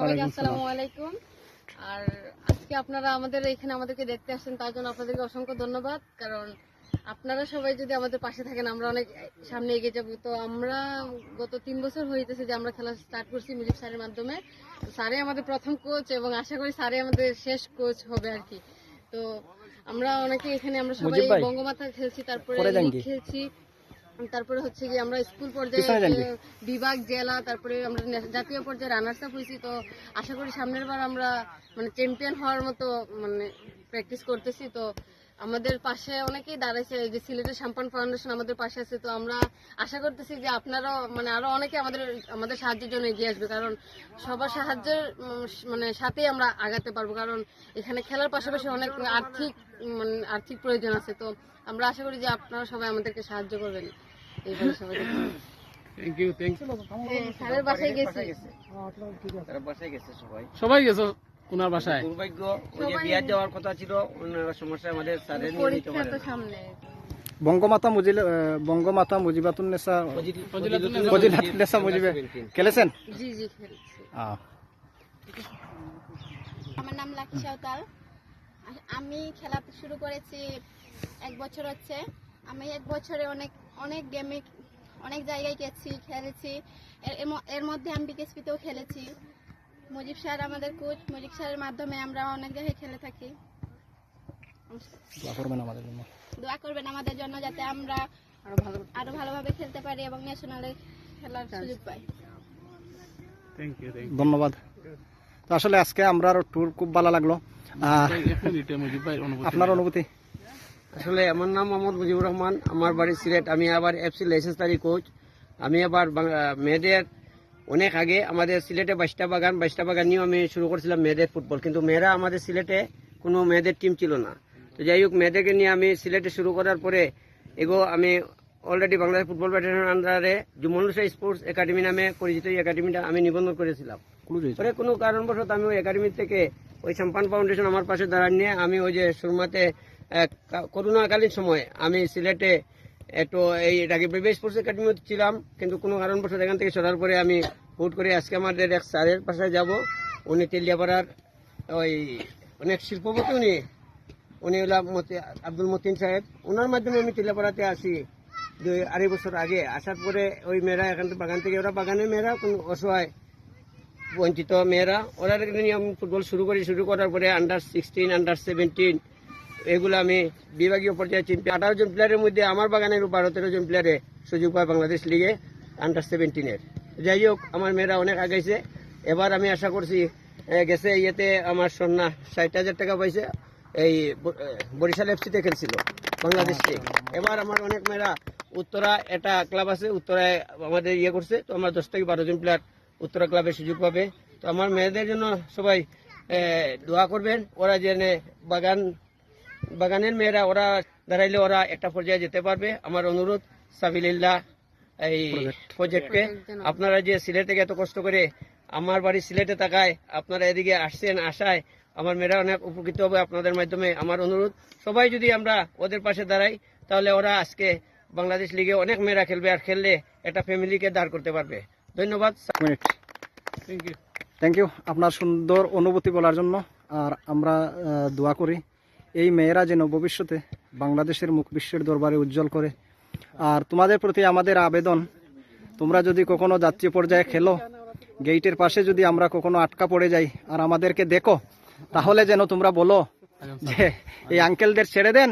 সবাইকে আসসালামু আলাইকুম। আর আজকে আপনারা আমাদেরকে দেখতে আসছেন, তার জন্য আপনাদেরকে অসংখ্য ধন্যবাদ। কারণ আপনারা সবাই যদি আমাদের পাশে থাকেন, আমরা অনেক সামনে এগিয়ে যাব। তো আমরা গত 3 বছর হইতেছে যে আমরা খেলা স্টার্ট করছি মুজিব স্যারের মাধ্যমে। স্যারই আমাদের প্রথম কোচ এবং আশা করি স্যারই আমাদের শেষ কোচ হবে আর কি। তো আমরা অনেকে এখানে আমরা সবাই বঙ্গমাতা খেলছি, তারপরে লিগ খেলছি, তারপরে হচ্ছে কি আমরা স্কুল পর্যায়ে, বিভাগ, জেলা, তারপরে আমরা জাতীয় পর্যায়ে রানার্স আপ হয়েছি। তো আশা করি সামনের বার আমরা চ্যাম্পিয়ন হওয়ার মতো প্র্যাকটিস করতেছি। তো আমাদের পাশে অনেকেই দাঁড়াইছে, যে সিলেটের সাম্পান ফাউন্ডেশন আমাদের পাশে আছে। তো আমরা আশা করতেছি যে আপনারাও আরো অনেকে আমাদের সাহায্যের জন্য এগিয়ে আসবে। কারণ সবার সাহায্যের সাথেই আমরা আগাতে পারবো। কারণ এখানে খেলার পাশাপাশি অনেক আর্থিক প্রয়োজন আছে। তো আমরা আশা করি যে আপনারা সবাই আমাদেরকে সাহায্য করবেন। এইভাবে সবাই স্যারের বাসায় গেছি, সবাই গেছে ওনার বাসায়। দুর্ভাগ্য, ওই যে বিয়ার যাওয়ার কথা ছিল, ওনার সমস্যা আমাদের স্যারের পরীক্ষা তো সামনে। বঙ্গমাতা মুজিবাতুন্নেসা মুজিবে খেলেছেন? জি খেলেছি। আমার নাম লাকি সাঁওতাল। আমি খেলা শুরু করেছি 1 বছর হচ্ছে। আমি 1 বছরে অনেক গেমে অনেক জায়গায় খেলেছি। এর মধ্যে আমি বিকেএসপিতেও খেলেছি। মুজিব স্যার আমাদের কোচ, মুজিব স্যারের মাধ্যমে আমরা অনেক জায়গায় খেলে থাকি। দোয়া করবেন আমাদের জন্য, যাতে আমরা আরো ভালোভাবে খেলতে পারি এবং ন্যাশনালে খেলার সুযোগ পাই। ধন্যবাদ। তো আসলে আজকে আমরা ট্যুর খুব ভালো লাগলো। আপনার অনুভূতি? আসলে আমার নাম মোহাম্মদ মুজিবুর রহমান, আমার বাড়ি সিলেট। আমি আবার এফসি লাইসেন্সধারী কোচ। আমি আবার মেয়েদের অনেক আগে আমাদের সিলেটে 22টা বাগান নিয়েও আমি শুরু করেছিলাম মেয়েদের ফুটবল। কিন্তু মেয়েরা আমাদের সিলেটে কোনো মেয়েদের টিম ছিল না। তো যাই হোক, মেয়েদেরকে নিয়ে আমি সিলেটে শুরু করার পরে আমি অলরেডি বাংলাদেশ ফুটবল ফেডারেশনের আন্ডারে জুমনুসা স্পোর্টস একাডেমি নামে পরিচিত এই একাডেমিটা আমি নিবন্ধন করেছিলাম। পরে কোনো কারণবশত আমি ওই একাডেমি থেকে ওই সাম্পান ফাউন্ডেশন আমার পাশে দাঁড়ান নিয়ে আমি ওই যে সুরমাতে করোনাকালীন সময় আমি সিলেটে একটু এই রাগিব স্পোর্টস একাডেমি ছিলাম। কিন্তু কোনো কারণবশত এখান থেকে সরার পরে আমি হুট করে আজকে আমাদের এক স্যারের পাশে যাব। উনি তেলিয়াপাড়ার ওই অনেক শিল্পপতি, উনি হল আব্দুল মতিন সাহেব। ওনার মাধ্যমে আমি তেলিয়াপাড়াতে আসি 2-2.5 বছর আগে। আসার পরে ওই মেয়েরা এখান থেকে ওরা বাগানের মেয়েরা, কোনো অসহায় বঞ্চিত মেয়েরা, ওরা নিয়ে আমি ফুটবল শুরু করার পরে আন্ডার-16, আন্ডার-17 এগুলো আমি বিভাগীয় পর্যায়ে 18 জন প্লেয়ারের মধ্যে আমার বাগানের 12-13 জন প্লেয়ারে সুযোগ পায় বাংলাদেশ লিগে আন্ডার-17-এর। যাই হোক, আমার মেয়েরা অনেক আগাইছে। এবার আমি আশা করছি, গেছে ইয়েতে আমার সন্না 60,000 টাকা পাইছে। এই বরিশাল এফসিতে খেলছিল বাংলাদেশকে। এবার আমার অনেক মেয়েরা উত্তরা একটা ক্লাব আছে, উত্তরায় আমাদের করছে। তো আমার 10 থেকে 12 জন প্লেয়ার উত্তরা ক্লাবে সুযোগ পাবে। তো আমার মেয়েদের জন্য সবাই দোয়া করবেন। ওরা যেন বাগানের মেয়েরা ওরা দাঁড়াইলে ওরা একটা পর্যায়ে যেতে পারবে। আমার অনুরোধ সাবিলিল্লাহ এই প্রজেক্টকে, আপনারা যে সিলেট থেকে এত কষ্ট করে আমার বাড়ি সিলেটে থাকায় আপনারা এদিকে আসছেন, আসায় আমার মেয়েরা অনেক উপকৃত হবে আপনাদের মাধ্যমে। আমার অনুরোধ, সবাই যদি আমরা ওদের পাশে দাঁড়াই, তাহলে ওরা আজকে বাংলাদেশ লিগে অনেক মেয়েরা খেলবে, আর খেললে একটা ফ্যামিলিকে দাঁড় করতে পারবে। ধন্যবাদ। থ্যাংক ইউ আপনার সুন্দর অনুভূতি বলার জন্য। আর আমরা দোয়া করি এই মেয়েরা যেন ভবিষ্যতে বাংলাদেশের মুখ বিশ্বের দরবারে উজ্জ্বল করে। আর তোমাদের প্রতি আমাদের আবেদন, তোমরা যদি কখনো জাতীয় পর্যায়ে খেলো, গেইটের পাশে যদি আমরা কখনো আটকা পড়ে যাই আর আমাদেরকে দেখো, তাহলে যেন তোমরা বলো যে এই আঙ্কেলদের ছেড়ে দেন,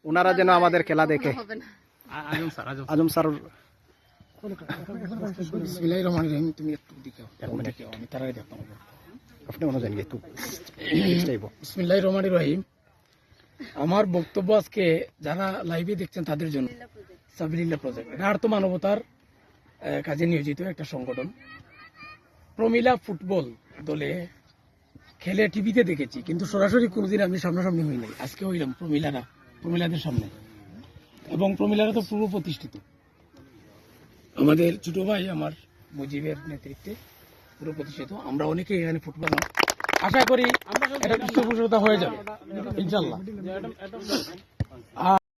ওনারা যেন আমাদের খেলা দেখে। আজম স্যার, বিসমিল্লাহির রহমানির রহিম। আমার বক্তব্য আজকে যারা লাইভে দেখছেন তাদের জন্য। সাবিলিল্লাহ প্রজেক্ট এটা আর্থ মানবতার কাজে নিয়োজিত একটা সংগঠন। প্রমিলা ফুটবল দলে খেলে টিভিতে দেখেছি, কিন্তু সরাসরি কোনোদিন আমি সামনাসামনি হই নাই। আজকে হইলাম প্রমিলাদের সামনে, এবং প্রমিলারা তো পূর্ব প্রতিষ্ঠিত। আমাদের ছোট ভাই আমার মুজিবের নেতৃত্বে পুরো প্রতিষ্ঠিত। আমরা অনেকে এখানে ফুটবল, আশা করি এটা পৃষ্ঠপোষকতা হয়ে যাবে ইনশাল্লাহ।